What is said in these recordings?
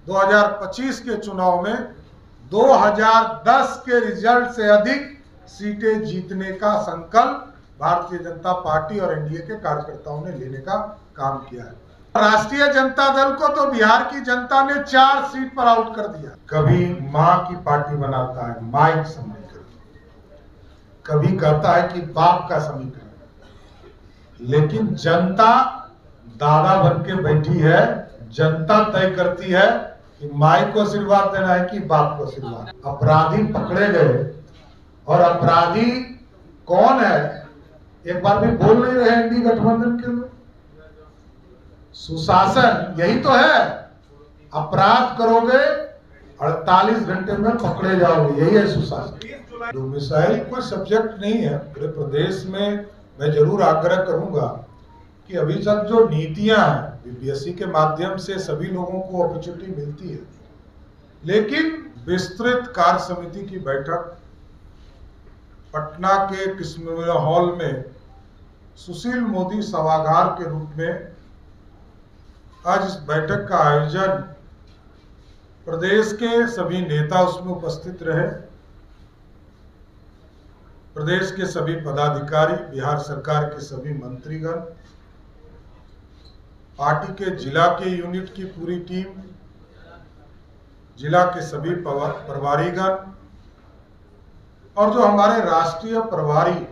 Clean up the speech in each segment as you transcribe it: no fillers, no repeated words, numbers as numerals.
2025 के चुनाव में 2010 के रिजल्ट से अधिक सीटें जीतने का संकल्प भारतीय जनता पार्टी और एनडीए के कार्यकर्ताओं ने लेने का काम किया है। राष्ट्रीय जनता दल को तो बिहार की जनता ने 4 सीट पर आउट कर दिया। कभी मां की पार्टी बनाता है माइक समीकरण, कभी कहता है कि बाप का समीकरण, लेकिन जनता दादा बन के बैठी है। जनता तय करती है कि माई को आशीर्वाद देना है कि बाप को आशीर्वाद। अपराधी पकड़े गए और अपराधी कौन है एक बार भी बोल नहीं रहे एनडीए गठबंधन के लोग। सुशासन यही तो है, अपराध करोगे 48 घंटे में पकड़े जाओगे, यही है सुशासन। डोमिसाइल कोई सब्जेक्ट नहीं है पूरे प्रदेश में। मैं जरूर आग्रह करूंगा कि अभी तक जो नीतियां हैं बीपीएससी के माध्यम से सभी लोगों को अपॉर्चुनिटी मिलती है, लेकिन विस्तृत कार्य समिति की बैठक पटना के कृष्ण हॉल में सुशील मोदी सभागार के रूप में आज इस बैठक का आयोजन, प्रदेश के सभी नेता उसमें उपस्थित रहे, प्रदेश के सभी पदाधिकारी, बिहार सरकार के सभी मंत्रीगण, पार्टी के जिला के यूनिट की पूरी टीम, जिला के सभी प्रभारीगण और जो हमारे राष्ट्रीय प्रभारी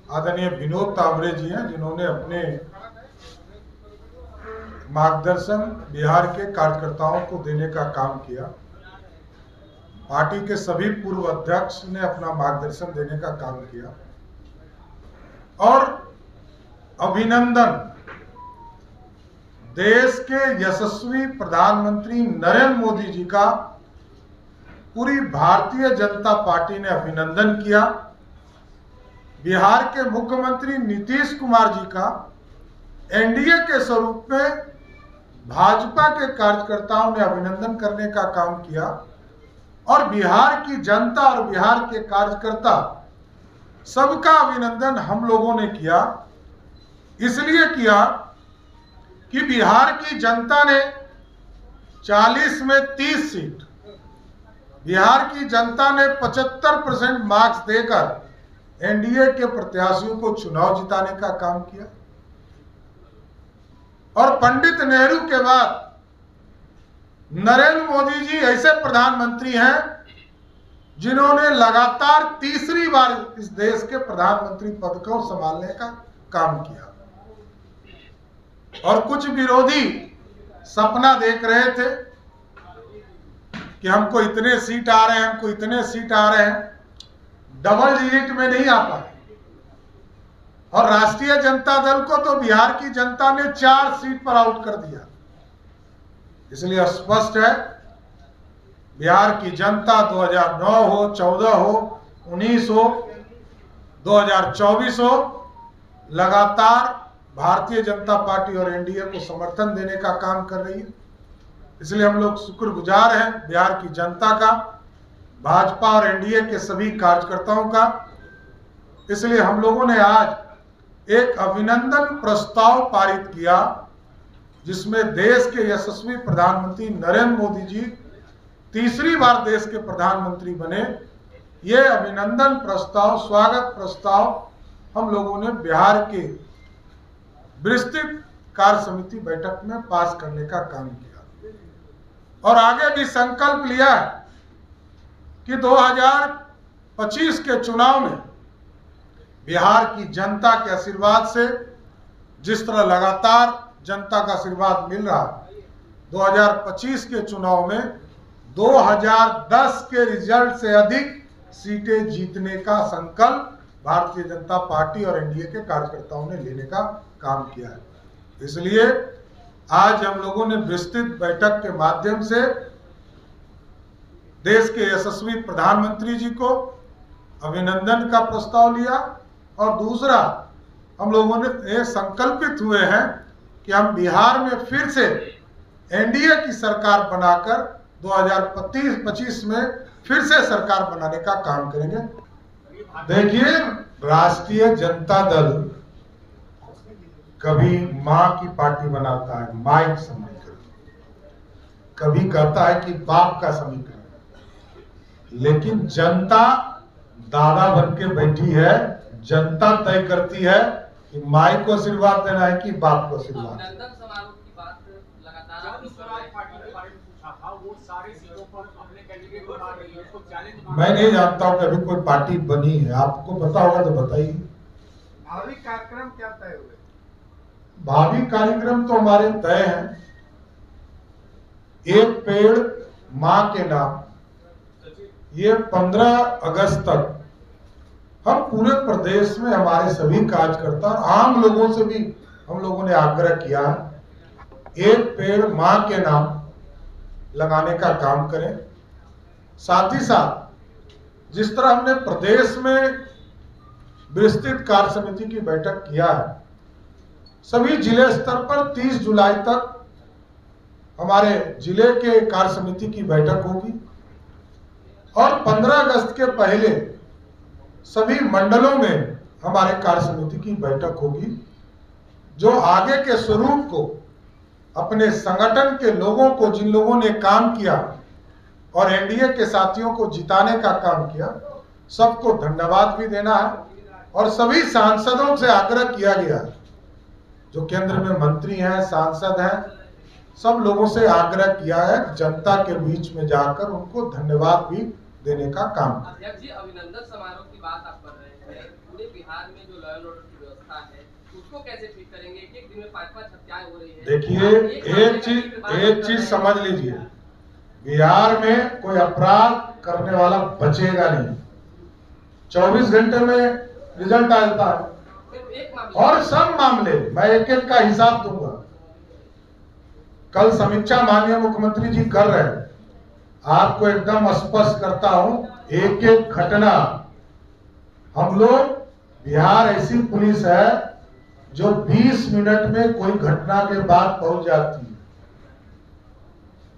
आदरणीय विनोद तावरे जी हैं, जिन्होंने अपने मार्गदर्शन बिहार के कार्यकर्ताओं को देने का काम किया। पार्टी के सभी पूर्व अध्यक्ष ने अपना मार्गदर्शन देने का काम किया। और अभिनंदन देश के यशस्वी प्रधानमंत्री नरेंद्र मोदी जी का पूरी भारतीय जनता पार्टी ने अभिनंदन किया। बिहार के मुख्यमंत्री नीतीश कुमार जी का एनडीए के स्वरूप में भाजपा के कार्यकर्ताओं ने अभिनंदन करने का काम किया। और बिहार की जनता और बिहार के कार्यकर्ता सबका अभिनंदन हम लोगों ने किया। इसलिए किया कि बिहार की जनता ने 40 में 30 सीट, बिहार की जनता ने 75% मार्क्स देकर एनडीए के प्रत्याशियों को चुनाव जिताने का काम किया। और पंडित नेहरू के बाद नरेंद्र मोदी जी ऐसे प्रधानमंत्री हैं जिन्होंने लगातार तीसरी बार इस देश के प्रधानमंत्री पद को संभालने का काम किया। और कुछ विरोधी सपना देख रहे थे कि हमको इतने सीट आ रहे हैं, हमको इतने सीट आ रहे हैं, डबल डिजिट में नहीं आ पाए। और राष्ट्रीय जनता दल को तो बिहार की जनता ने 4 सीट पर आउट कर दिया। इसलिए स्पष्ट है, बिहार की जनता 2009 हो, 14 हो, 19 हो, 2024 हो, लगातार भारतीय जनता पार्टी और एनडीए को समर्थन देने का काम कर रही है। इसलिए हम लोग शुक्रगुजार हैं बिहार की जनता का, भाजपा और एनडीए के सभी कार्यकर्ताओं का। इसलिए हम लोगों ने आज एक अभिनंदन प्रस्ताव पारित किया, जिसमें देश के यशस्वी प्रधानमंत्री नरेंद्र मोदी जी तीसरी बार देश के प्रधानमंत्री बने। ये अभिनंदन प्रस्ताव, स्वागत प्रस्ताव हम लोगों ने बिहार के विस्तृत कार्य समिति बैठक में पास करने का काम किया। और आगे भी संकल्प लिया है कि 2025 के चुनाव में बिहार की जनता के आशीर्वाद से, जिस तरह लगातार जनता का आशीर्वाद मिल रहा है, 2025 के चुनाव में 2010 के रिजल्ट से अधिक सीटें जीतने का संकल्प भारतीय जनता पार्टी और एनडीए के कार्यकर्ताओं ने लेने का काम किया है। इसलिए आज हम लोगों ने विस्तृत बैठक के माध्यम से देश के यशस्वी प्रधानमंत्री जी को अभिनंदन का प्रस्ताव लिया। और दूसरा, हम लोगों ने ये संकल्पित हुए हैं कि हम बिहार में फिर से एनडीए की सरकार बनाकर 2025 में फिर से सरकार बनाने का काम करेंगे। देखिए, राष्ट्रीय जनता दल कभी मां की पार्टी बनाता है माइक समीकरण, कभी कहता है कि बाप का समीकरण, लेकिन जनता दादा बन के बैठी है। जनता तय करती है कि माई को आशीर्वाद देना है कि बाप को आशीर्वाद। मैं नहीं जानता हूँ कभी कोई पार्टी बनी है, आपको पता होगा तो बताइए। भावी कार्यक्रम क्या तय हुए? भावी कार्यक्रम तो हमारे तय हैं। एक पेड़ मां के नाम, ये 15 अगस्त तक हम पूरे प्रदेश में हमारे सभी कार्यकर्ता आम लोगों से भी हम लोगों ने आग्रह किया है, एक पेड़ मां के नाम लगाने का काम करें। साथ ही साथ जिस तरह हमने प्रदेश में विस्तृत कार्य समिति की बैठक किया है, सभी जिले स्तर पर 30 जुलाई तक हमारे जिले के कार्य समिति की बैठक होगी और 15 अगस्त के पहले सभी मंडलों में हमारे कार्य समिति की बैठक होगी, जो आगे के स्वरूप को अपने संगठन के लोगों को, जिन लोगों ने काम किया और एनडीए के साथियों को जिताने का काम किया, सबको धन्यवाद भी देना है। और सभी सांसदों से आग्रह किया गया है, जो केंद्र में मंत्री हैं, सांसद हैं, सब लोगों से आग्रह किया है जनता के बीच में जाकर उनको धन्यवाद भी देने का काम। अध्यक्ष जी, अभिनंदन समारोह की बात आप कर रहे हैं, पूरे बिहार में जो लॉ एंड ऑर्डर की व्यवस्था है उसको कैसे ठीक करेंगे? एक दिन में 5-5 हत्याएं हो रही है। देखिए, एक चीज समझ लीजिए, बिहार में कोई अपराध करने वाला बचेगा नहीं। 24 घंटे में रिजल्ट आ जाता है और सब मामले मैं एक एक का हिसाब दूंगा। कल समीक्षा माननीय मुख्यमंत्री जी कर रहे हैं, आपको एकदम स्पष्ट करता हूं, एक एक घटना हम लोग, बिहार ऐसी पुलिस है जो 20 मिनट में कोई घटना के बाद पहुंच जाती है।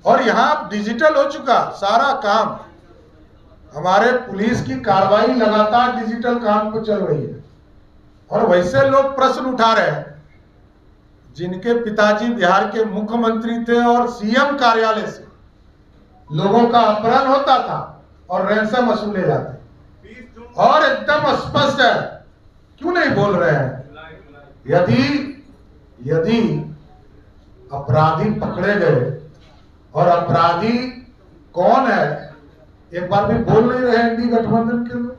और यहां डिजिटल हो चुका सारा काम, हमारे पुलिस की कार्रवाई लगातार डिजिटल काम पर चल रही है। और वैसे लोग प्रश्न उठा रहे हैं जिनके पिताजी बिहार के मुख्यमंत्री थे और सीएम कार्यालय से लोगों का अपहरण होता था और रैंसम वसूले जाते, और एकदम स्पष्ट है, क्यों नहीं बोल रहे हैं? यदि अपराधी पकड़े गए और अपराधी कौन है एक बार भी बोल नहीं रहे एनडीए गठबंधन के लोग।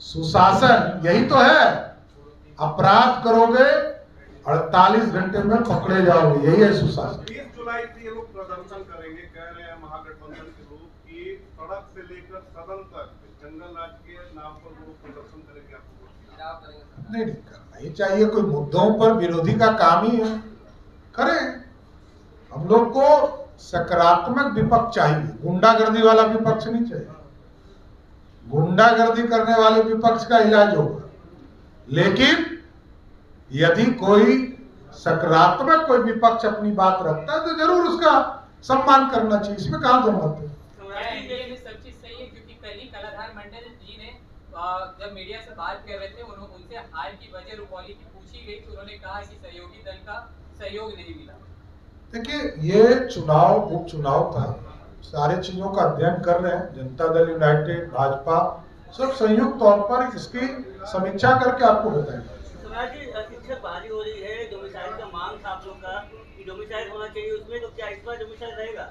सुशासन यही तो है, अपराध करोगे 48 घंटे में पकड़े जाओगे, यही है सुशासन। 20 जुलाई से ये लोग प्रदर्शन करेंगे, कह रहे हैं महागठबंधन के लोग कि सड़क से लेकर सदन तक जंगल राज के नाम पर लोग प्रदर्शन करेंगे। आपको नहीं करना ही चाहिए, कोई मुद्दों पर विरोधी का काम ही है, करें। हम लोग को सकारात्मक विपक्ष चाहिए, गुंडागर्दी वाला विपक्ष नहीं चाहिए। गुंडागर्दी करने वाले विपक्ष का इलाज होगा, लेकिन यदि कोई सकारात्मक कोई विपक्ष अपनी बात रखता है तो जरूर उसका सम्मान करना चाहिए, इसमें कहां दो मत है। सब चीज सही है, क्योंकि कल ही कलाधार मंडल जी ने जब मीडिया से बात कर रहे थे, उनसे हार की वजह रुपौली की पूछी गई तो उन्होंने कहा कि सहयोगी दल का सहयोग नहीं मिला। देखिए, ये चुनाव उपचुनाव था, सारे चीजों का अध्ययन कर रहे हैं, जनता दल यूनाइटेड, भाजपा सब संयुक्त तौर पर इसकी समीक्षा करके आपको बताएंगे। शिक्षक बहाली हो रही है, डोमिसाइल का मांग था आप लोग का कि डोमिसाइल होना चाहिए, उसमें तो क्या इस बार डोमिसाइल रहेगा?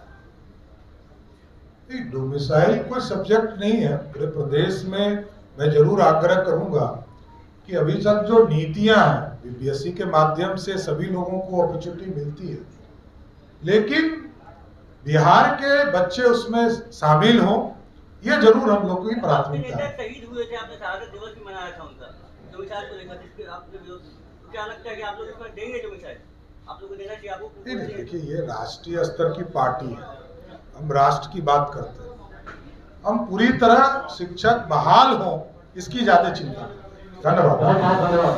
डोमिसाइल कोई सब्जेक्ट नहीं है पूरे प्रदेश में। मैं जरूर आग्रह करूंगा कि अभी तक जो नीतियां हैं बीपीएससी के माध्यम से सभी लोगों को अपॉर्चुनिटी मिलती है, लेकिन बिहार के बच्चे उसमें शामिल हों, ये जरूर हम लोग की प्राथमिकता है। शहीद हुए थे, आपने शहादत दिवस भी मनाया था उनका, डोमिसाइल को लेकर जिसके आपने विरोध, तो क्या लगता है कि आप लोग इसमें देंगे डोमिसाइल? आप लोग को देना चाहिए? आपको देखिए, ये राष्ट्रीय स्तर की पार्टी है, हम राष्ट्र की बात करते हैं, हम पूरी तरह शिक्षक बहाल हों इसकी ज्यादा चिंता। धन्यवाद।